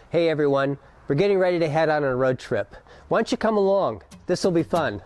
Hey everyone, we're getting ready to head on a road trip. Why don't you come along? This will be fun.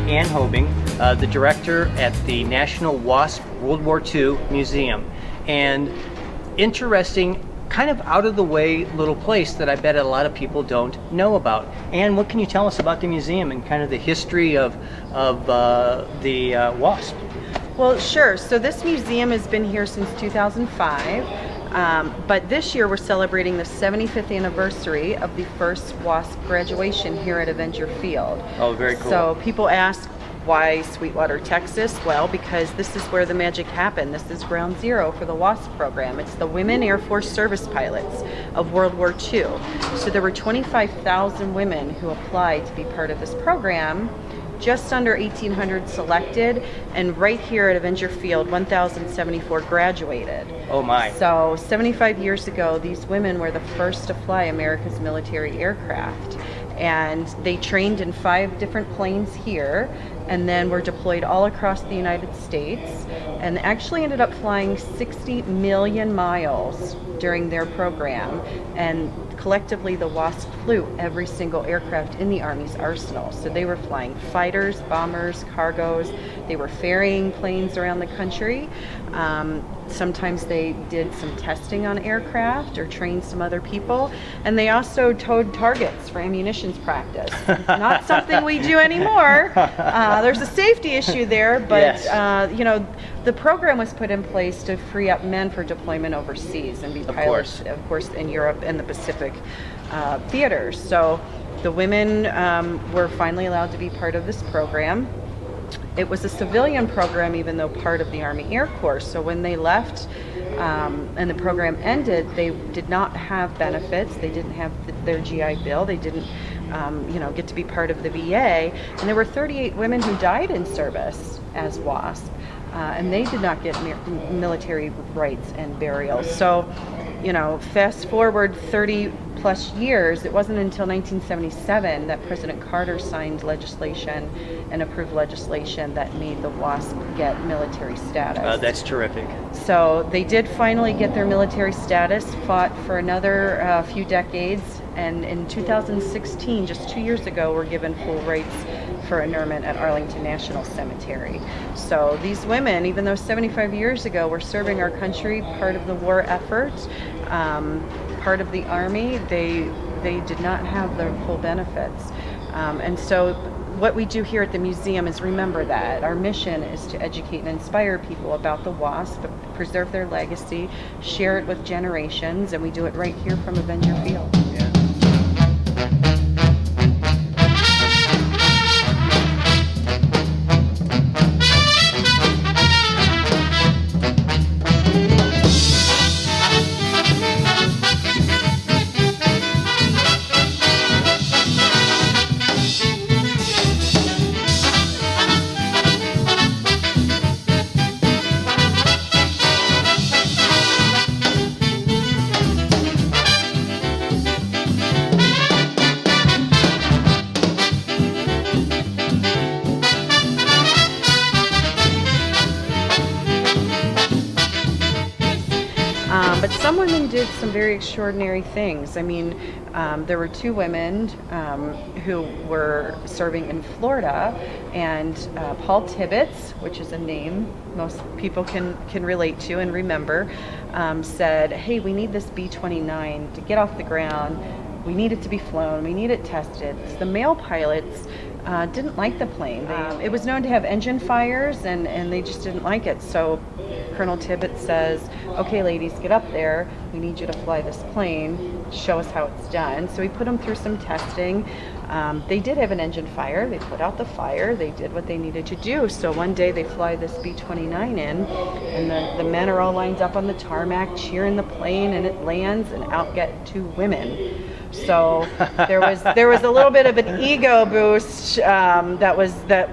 Ann Hobing, the director at the National WASP World War II Museum. And interesting, kind of out of the way little place that I bet a lot of people don't know about. Ann, what can you tell us about the museum and kind of the history of the WASP? Well, sure. So this museum has been here since 2005. But this year we're celebrating the 75th anniversary of the first WASP graduation here at Avenger Field. Oh, very cool. So people ask, why Sweetwater, Texas? Well, because this is where the magic happened. This is ground zero for the WASP program. It's the women Air Force service pilots of World War II. So there were 25,000 women who applied to be part of this program. Just under 1,800 selected, and right here at Avenger Field, 1,074 graduated. Oh my. So 75 years ago, these women were the first to fly America's military aircraft. And they trained in 5 different planes here, and then were deployed all across the United States, and actually ended up flying 60 million miles during their program. And collectively, the WASP flew every single aircraft in the Army's arsenal. So they were flying fighters, bombers, cargos. They were ferrying planes around the country. Sometimes they did some testing on aircraft or trained some other people. And they also towed targets for ammunitions practice. Not something we do anymore. There's a safety issue there, but yes. You know, the program was put in place to free up men for deployment overseas and be pilots, of course, in Europe and the Pacific theaters. So the women were finally allowed to be part of this program. It was a civilian program, even though part of the Army Air Corps. So when they left and the program ended, they did not have benefits. They didn't have their GI Bill. They didn't, get to be part of the VA. And there were 38 women who died in service as WASP, and they did not get military rights and burials. So, fast forward 30 plus years, it wasn't until 1977 that President Carter signed legislation and approved legislation that made the WASP get military status. That's terrific. So they did finally get their military status, fought for another few decades, and in 2016, just 2 years ago, were given full rights for interment at Arlington National Cemetery. So these women, even though 75 years ago were serving our country, part of the war effort, part of the Army, they did not have their full benefits. And so what we do here at the museum is remember that. Our mission is to educate and inspire people about the WASP, preserve their legacy, share it with generations, and we do it right here from Avenger Field. But some women did some very extraordinary things. I mean, there were 2 women who were serving in Florida, and Paul Tibbets, which is a name most people can relate to and remember, said, hey, we need this B-29 to get off the ground. We need it to be flown. We need it tested. So the male pilots didn't like the plane. It was known to have engine fires, and they just didn't like it. So Colonel Tibbets says, okay, ladies, get up there. We need you to fly this plane. show us how it's done. So we put them through some testing. They did have an engine fire. They put out the fire. They did what they needed to do. So one day they fly this B-29 in, and the men are all lined up on the tarmac cheering the plane, and it lands, and out get 2 women. So there was a little bit of an ego boost that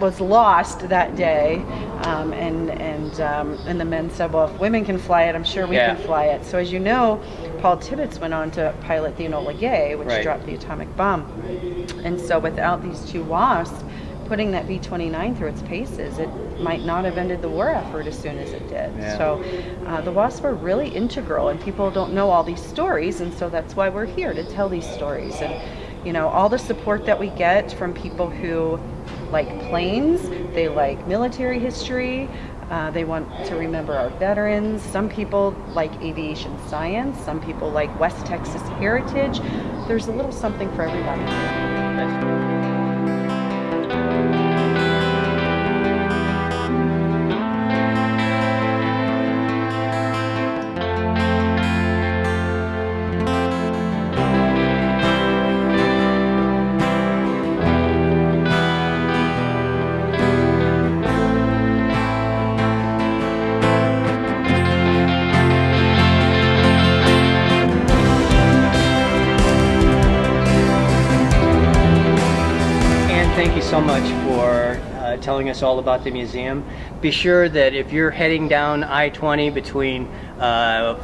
was lost that day, and the men said, well, if women can fly it, I'm sure we can fly it. So as you know, Paul Tibbets went on to pilot the Enola Gay, which dropped the atomic bomb. And so without these 2 WASPs putting that B-29 through its paces, it might not have ended the war effort as soon as it did. So the WASP are really integral, and people don't know all these stories, and so that's why we're here, to tell these stories. And you know, all the support that we get from people who like planes, they like military history, they want to remember our veterans. Some people like aviation science, some people like West Texas heritage. There's a little something for everybody. Thank you so much for telling us all about the museum. Be sure that if you're heading down I-20 between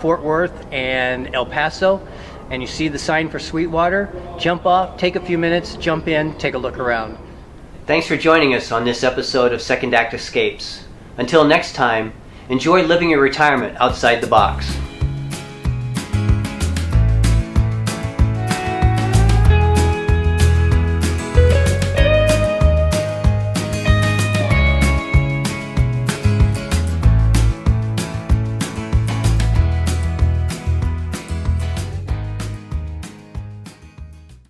Fort Worth and El Paso, and you see the sign for Sweetwater, jump off, take a few minutes, jump in, take a look around. Thanks for joining us on this episode of Second Act Escapes. Until next time, enjoy living your retirement outside the box.